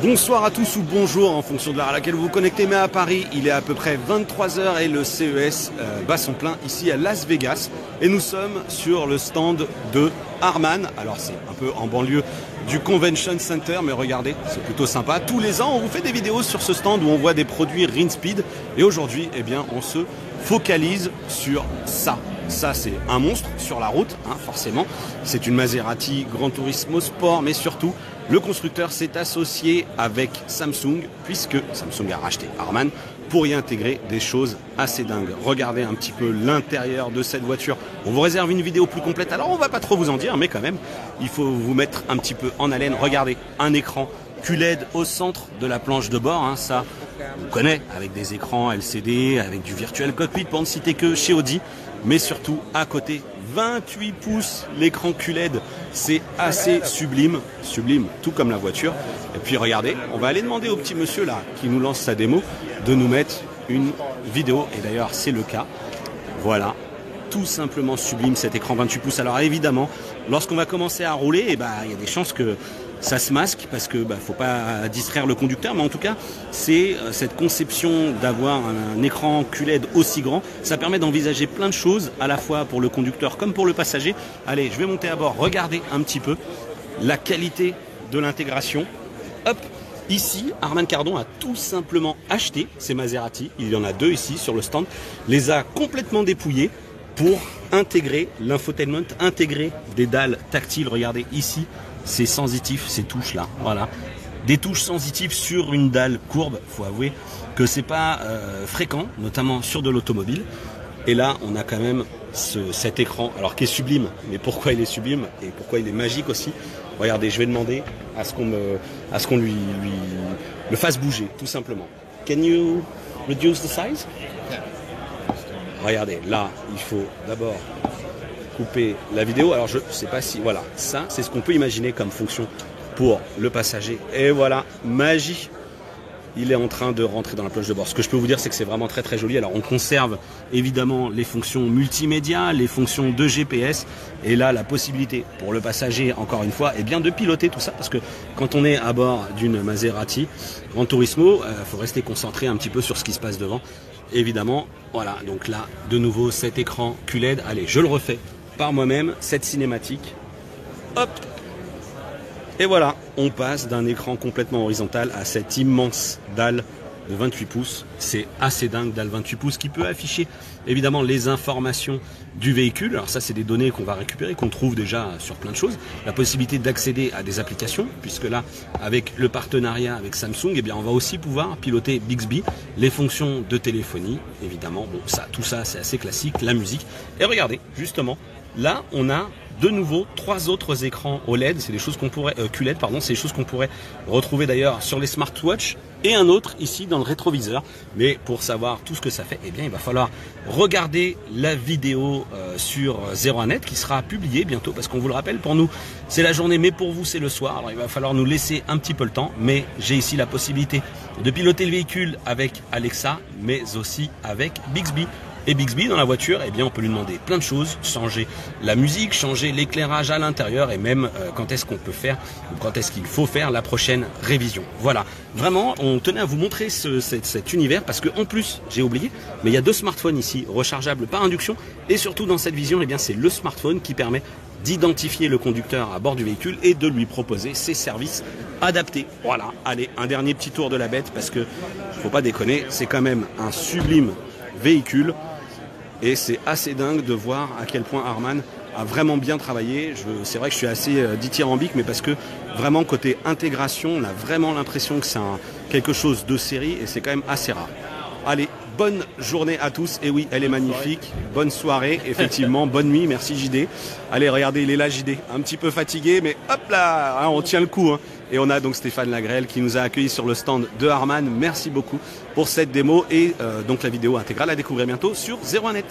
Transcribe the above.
Bonsoir à tous ou bonjour en fonction de l'heure à laquelle vous vous connectez, mais à Paris il est à peu près 23 h et le CES bat son plein ici à Las Vegas et nous sommes sur le stand de Harman. Alors c'est un peu en banlieue du Convention Center, mais regardez, c'est plutôt sympa. Tous les ans on vous fait des vidéos sur ce stand où on voit des produits Rinspeed et aujourd'hui eh bien on se focalise sur ça. Ça c'est un monstre sur la route, hein, forcément. C'est une Maserati Gran Turismo Sport, mais surtout le constructeur s'est associé avec Samsung, puisque Samsung a racheté Harman pour y intégrer des choses assez dingues. Regardez un petit peu l'intérieur de cette voiture. On vous réserve une vidéo plus complète, alors on va pas trop vous en dire, mais quand même, il faut vous mettre un petit peu en haleine. Regardez, un écran QLED au centre de la planche de bord, hein, ça on connaît, avec des écrans LCD, avec du Virtual Cockpit, pour ne citer que chez Audi, mais surtout à côté, 28 pouces, l'écran QLED, c'est assez sublime, tout comme la voiture. Et puis regardez, on va aller demander au petit monsieur là, qui nous lance sa démo, de nous mettre une vidéo, et d'ailleurs c'est le cas, voilà. Tout simplement sublime cet écran 28 pouces. Alors évidemment, lorsqu'on va commencer à rouler, eh ben, il y a des chances que ça se masque parce que faut pas distraire le conducteur, mais en tout cas c'est cette conception d'avoir un écran QLED aussi grand, ça permet d'envisager plein de choses à la fois pour le conducteur comme pour le passager. Allez, je vais monter à bord, regardez un petit peu la qualité de l'intégration. Hop, ici Harman Kardon a tout simplement acheté ces Maserati, il y en a deux ici sur le stand, les a complètement dépouillés pour intégrer l'infotainment, intégrer des dalles tactiles. Regardez ici, c'est sensitif, ces touches là, voilà, des touches sensitives sur une dalle courbe. Faut avouer que c'est pas fréquent, notamment sur de l'automobile. Et là, on a quand même cet écran, alors qui est sublime. Mais pourquoi il est sublime et pourquoi il est magique aussi? Regardez, je vais demander à ce qu'on lui le fasse bouger, tout simplement. Can you reduce the size? Regardez, là, il faut d'abord couper la vidéo. Alors je ne sais pas si, voilà, ça c'est ce qu'on peut imaginer comme fonction pour le passager. Et voilà, magie, il est en train de rentrer dans la planche de bord. Ce que je peux vous dire, c'est que c'est vraiment très très joli. Alors on conserve évidemment les fonctions multimédia, les fonctions de GPS, et là la possibilité pour le passager, encore une fois, est bien de piloter tout ça, parce que quand on est à bord d'une Maserati Gran Turismo, faut rester concentré un petit peu sur ce qui se passe devant. Évidemment, voilà, donc là, de nouveau, cet écran QLED. Allez, je le refais par moi-même, cette cinématique. Hop! Et voilà, on passe d'un écran complètement horizontal à cette immense dalle de 28 pouces. C'est assez dingue, dalle 28 pouces, qui peut afficher évidemment les informations du véhicule. Alors ça, c'est des données qu'on va récupérer, qu'on trouve déjà sur plein de choses. La possibilité d'accéder à des applications, puisque là, avec le partenariat avec Samsung, eh bien, on va aussi pouvoir piloter Bixby, les fonctions de téléphonie, évidemment. Bon, ça, tout ça, c'est assez classique, la musique. Et regardez, justement, là, on a de nouveau 3 autres écrans OLED, c'est des choses qu'on pourrait QLED, pardon, c'est des choses qu'on pourrait retrouver d'ailleurs sur les smartwatches, et un autre ici dans le rétroviseur. Mais pour savoir tout ce que ça fait, eh bien il va falloir regarder la vidéo sur 01net qui sera publiée bientôt, parce qu'on vous le rappelle, pour nous c'est la journée, mais pour vous c'est le soir. Alors il va falloir nous laisser un petit peu le temps, mais j'ai ici la possibilité de piloter le véhicule avec Alexa, mais aussi avec Bixby. Et Bixby dans la voiture, eh bien on peut lui demander plein de choses, changer la musique, changer l'éclairage à l'intérieur, et même quand est-ce qu'on peut faire, ou quand est-ce qu'il faut faire la prochaine révision. Voilà, vraiment on tenait à vous montrer cet univers, parce que en plus, j'ai oublié, mais il y a 2 smartphones ici, rechargeables par induction, et surtout dans cette vision, eh bien c'est le smartphone qui permet d'identifier le conducteur à bord du véhicule et de lui proposer ses services adaptés. Voilà, allez, un dernier petit tour de la bête, parce que faut pas déconner, c'est quand même un sublime véhicule. Et c'est assez dingue de voir à quel point Harman a vraiment bien travaillé. C'est vrai que je suis assez dithyrambique, mais parce que vraiment côté intégration, on a vraiment l'impression que c'est quelque chose de série, et c'est quand même assez rare. Allez, bonne journée à tous. Et oui, elle est magnifique. Bonne soirée, effectivement. Bonne nuit, merci JD. Allez, regardez, il est là JD. Un petit peu fatigué, mais hop là, hein, on tient le coup. Hein. Et on a donc Stéphane Lagrelle qui nous a accueillis sur le stand de Harman. Merci beaucoup pour cette démo, et donc la vidéo intégrale à découvrir bientôt sur 01net.